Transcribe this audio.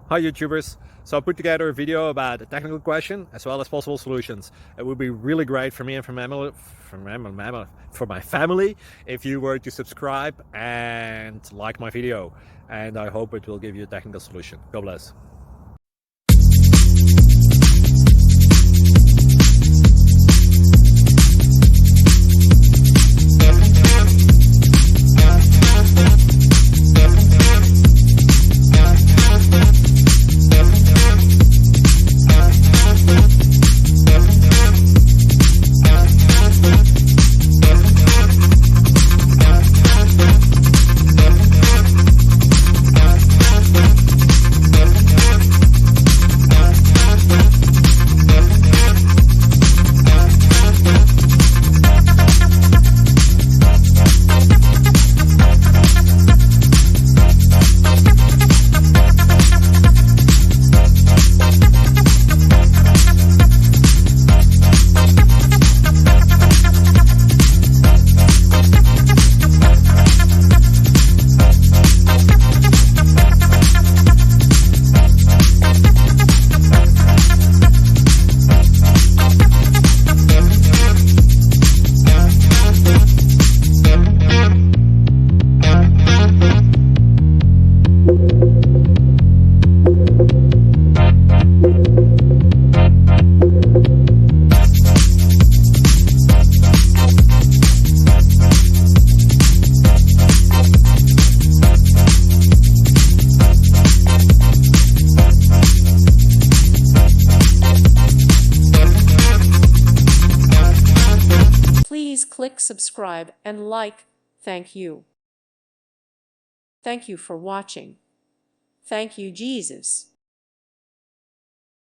Hi YouTubers! So I put together a video about a technical question as well as possible solutions. It would be really great for me and for my family if you were to subscribe and like my video, and I hope it will give you a technical solution. God bless. Please click subscribe and like. Thank you. Thank you for watching. Thank you, Jesus.